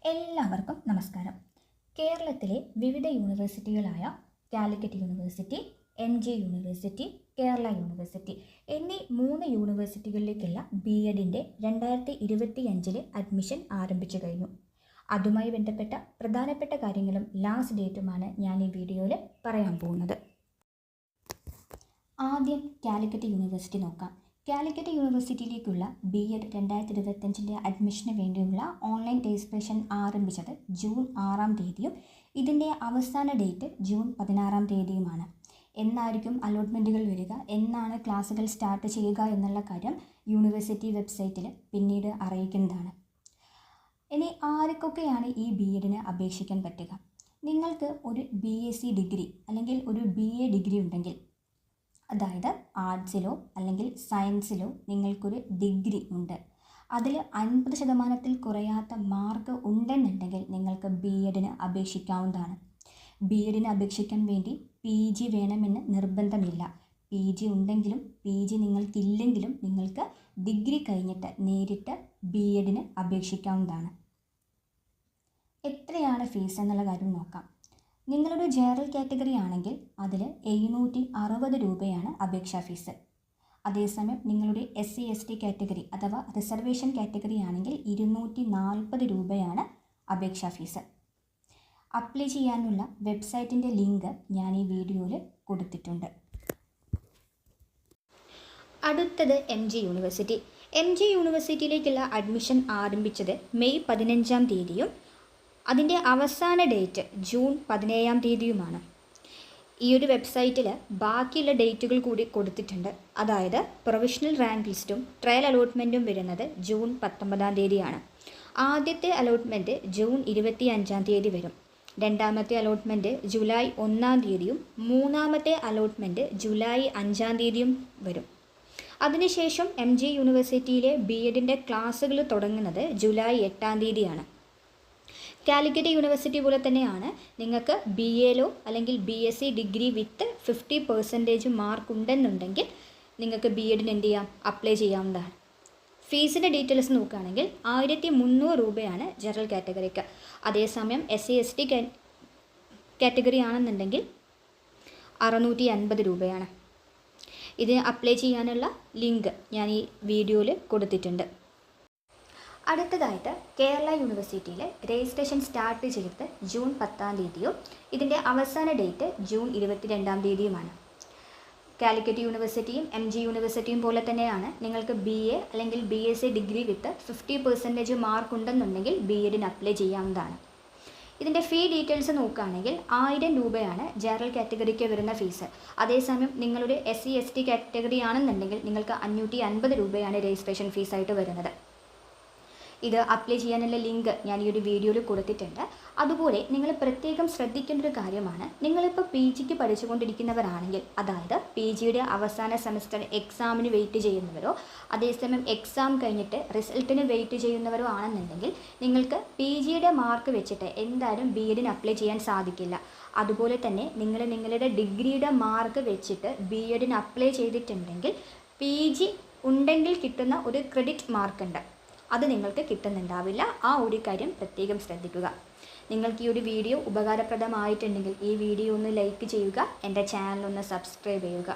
എല്ലാവർക്കും നമസ്കാരം. കേരളത്തിലെ വിവിധ യൂണിവേഴ്സിറ്റികളായ Calicut university, MG university, Kerala university എന്നീ 3 യൂണിവേഴ്സിറ്റികളിലേക്കുള്ള BEdന്റെ 2025 അഡ്മിഷൻ ആരംഭിച്ചു കഴിഞ്ഞു. അതുമായി ബന്ധപ്പെട്ട പ്രധാനപ്പെട്ട കാര്യങ്ങളും ലാസ്റ്റ് ഡേറ്റുമാണ് ഞാൻ ഈ വീഡിയോയിൽ പറയാൻ പോകുന്നത്. ആദ്യം കാലിക്കറ്റ് യൂണിവേഴ്സിറ്റി നോക്കാം. കാലിക്കറ്റ് യൂണിവേഴ്സിറ്റിയിലേക്കുള്ള BEd 2025 അഡ്മിഷന് വേണ്ടിയുള്ള ഓൺലൈൻ രജിസ്ട്രേഷൻ ആരംഭിച്ചത് ജൂൺ 6-ാം തീയതിയും ഇതിൻ്റെ അവസാന ഡേറ്റ് ജൂൺ 16-ാം തീയതിയുമാണ്. എന്നായിരിക്കും അലോട്ട്മെൻറ്റുകൾ വരിക, എന്നാണ് ക്ലാസ്സുകൾ സ്റ്റാർട്ട് ചെയ്യുക എന്നുള്ള കാര്യം യൂണിവേഴ്സിറ്റി വെബ്സൈറ്റിൽ പിന്നീട് അറിയിക്കുന്നതാണ്. ഇനി ആർക്കൊക്കെയാണ് ഈ BEdന് അപേക്ഷിക്കാൻ പറ്റുക? നിങ്ങൾക്ക് ഒരു BSc ഡിഗ്രി അല്ലെങ്കിൽ ഒരു BA ഡിഗ്രി ഉണ്ടെങ്കിൽ, അതായത് ആർട്സിലോ അല്ലെങ്കിൽ സയൻസിലോ നിങ്ങൾക്കൊരു ഡിഗ്രി ഉണ്ട്, അതിൽ 50% കുറയാത്ത മാർക്ക് ഉണ്ടെന്നുണ്ടെങ്കിൽ നിങ്ങൾക്ക് BEdന് അപേക്ഷിക്കാവുന്നതാണ്. BEdന് അപേക്ഷിക്കാൻ വേണ്ടി PG വേണമെന്ന് നിർബന്ധമില്ല. PG ഉണ്ടെങ്കിലും PG നിങ്ങൾക്കില്ലെങ്കിലും നിങ്ങൾക്ക് ഡിഗ്രി കഴിഞ്ഞിട്ട് നേരിട്ട് BEdന് അപേക്ഷിക്കാവുന്നതാണ്. എത്രയാണ് ഫീസ് എന്നുള്ള കാര്യം നോക്കാം. നിങ്ങളൊരു ജനറൽ കാറ്റഗറി ആണെങ്കിൽ അതിൽ 760 രൂപയാണ് അപേക്ഷാ ഫീസ്. അതേസമയം നിങ്ങളുടെ SC ST കാറ്റഗറി അഥവാ റിസർവേഷൻ കാറ്റഗറി ആണെങ്കിൽ 240 രൂപയാണ് അപേക്ഷാ ഫീസ്. അപ്ലൈ ചെയ്യാനുള്ള വെബ്സൈറ്റിൻ്റെ ലിങ്ക് ഞാൻ ഈ വീഡിയോയിൽ കൊടുത്തിട്ടുണ്ട്. അടുത്തത് MG യൂണിവേഴ്സിറ്റി. MG യൂണിവേഴ്സിറ്റിയിലേക്കുള്ള അഡ്മിഷൻ ആരംഭിച്ചത് മെയ് 15-ാം തീയതിയും അതിൻ്റെ അവസാന ഡേറ്റ് ജൂൺ 17-ാം തീയതിയുമാണ്. ഈ ഒരു വെബ്സൈറ്റിൽ ബാക്കിയുള്ള ഡേറ്റുകൾ കൂടി കൊടുത്തിട്ടുണ്ട്. അതായത് പ്രൊവിഷണൽ റാങ്ക് ലിസ്റ്റും ട്രയൽ അലോട്ട്മെൻറ്റും വരുന്നത് ജൂൺ 19-ാം തീയതിയാണ്. ആദ്യത്തെ അലോട്ട്മെൻറ്റ് ജൂൺ 25-ാം തീയതി വരും. രണ്ടാമത്തെ അലോട്ട്മെൻറ്റ് ജൂലൈ 1-ാം തീയതിയും മൂന്നാമത്തെ അലോട്ട്മെൻറ്റ് ജൂലൈ 5-ാം തീയതിയും വരും. അതിനുശേഷം MG യൂണിവേഴ്സിറ്റിയിലെ BEdൻ്റെ ക്ലാസ്സുകൾ തുടങ്ങുന്നത് ജൂലൈ 8-ാം തീയതിയാണ്. കാലിക്കറ്റ് യൂണിവേഴ്സിറ്റി പോലെ തന്നെയാണ്. നിങ്ങൾക്ക് BAലോ അല്ലെങ്കിൽ BSc ഡിഗ്രി വിത്ത് 50% മാർക്ക് ഉണ്ടെന്നുണ്ടെങ്കിൽ നിങ്ങൾക്ക് BEdന് എന്ത് ചെയ്യാം, അപ്ലൈ ചെയ്യാവുന്നതാണ്. ഫീസിൻ്റെ ഡീറ്റെയിൽസ് നോക്കുകയാണെങ്കിൽ 1300 രൂപയാണ് ജനറൽ കാറ്റഗറിക്ക്. അതേസമയം SC ST കാറ്റഗറി ആണെന്നുണ്ടെങ്കിൽ 650 രൂപയാണ്. ഇതിന് അപ്ലൈ ചെയ്യാനുള്ള ലിങ്ക് ഞാൻ ഈ വീഡിയോയിൽ കൊടുത്തിട്ടുണ്ട്. അടുത്തതായിട്ട് കേരള യൂണിവേഴ്സിറ്റിയിൽ രജിസ്ട്രേഷൻ സ്റ്റാർട്ട് ചെയ്തത് ജൂൺ 10-ാം തീയതിയും ഇതിൻ്റെ അവസാന ഡേറ്റ് ജൂൺ 22-ാം തീയതിയുമാണ്. കാലിക്കറ്റ് യൂണിവേഴ്സിറ്റിയും MG യൂണിവേഴ്സിറ്റിയും പോലെ തന്നെയാണ്. നിങ്ങൾക്ക് BA അല്ലെങ്കിൽ BSc ഡിഗ്രി വിത്ത് 50% മാർക്ക് ഉണ്ടെന്നുണ്ടെങ്കിൽ BEdന് അപ്ലൈ ചെയ്യാവുന്നതാണ്. ഇതിൻ്റെ ഫീ ഡീറ്റെയിൽസ് നോക്കുകയാണെങ്കിൽ 1000 രൂപയാണ് ജനറൽ കാറ്റഗറിക്ക് വരുന്ന ഫീസ്. അതേസമയം നിങ്ങളുടെ SC ST കാറ്റഗറി ആണെന്നുണ്ടെങ്കിൽ നിങ്ങൾക്ക് 550 രൂപയാണ് രജിസ്ട്രേഷൻ ഫീസായിട്ട് വരുന്നത്. ഇത് അപ്ലൈ ചെയ്യാനുള്ള ലിങ്ക് ഞാൻ ഈ ഒരു വീഡിയോയിൽ കൊടുത്തിട്ടുണ്ട്. അതുപോലെ നിങ്ങൾ പ്രത്യേകം ശ്രദ്ധിക്കേണ്ട ഒരു കാര്യമാണ്, നിങ്ങളിപ്പോൾ PGക്ക് പഠിച്ചുകൊണ്ടിരിക്കുന്നവരാണെങ്കിൽ, അതായത് PGയുടെ അവസാന സെമസ്റ്റർ എക്സാമിന് വെയിറ്റ് ചെയ്യുന്നവരോ അതേസമയം എക്സാം കഴിഞ്ഞിട്ട് റിസൾട്ടിന് വെയിറ്റ് ചെയ്യുന്നവരോ ആണെന്നുണ്ടെങ്കിൽ നിങ്ങൾക്ക് PGയുടെ മാർക്ക് വെച്ചിട്ട് എന്തായാലും BEdന് അപ്ലൈ ചെയ്യാൻ സാധിക്കില്ല. അതുപോലെ തന്നെ നിങ്ങൾ നിങ്ങളുടെ ഡിഗ്രിയുടെ മാർക്ക് വെച്ചിട്ട് BEdന് അപ്ലൈ ചെയ്തിട്ടുണ്ടെങ്കിൽ PG ഉണ്ടെങ്കിൽ കിട്ടുന്ന ഒരു ക്രെഡിറ്റ് മാർക്കുണ്ട്, അത് നിങ്ങൾക്ക് കിട്ടുന്നുണ്ടാവില്ല. ആ ഒരു കാര്യം പ്രത്യേകം ശ്രദ്ധിക്കുക. നിങ്ങൾക്ക് ഈ ഒരു വീഡിയോ ഉപകാരപ്രദമായിട്ടുണ്ടെങ്കിൽ ഈ വീഡിയോ ഒന്ന് ലൈക്ക് ചെയ്യുക, എൻ്റെ ചാനൽ ഒന്ന് സബ്സ്ക്രൈബ് ചെയ്യുക.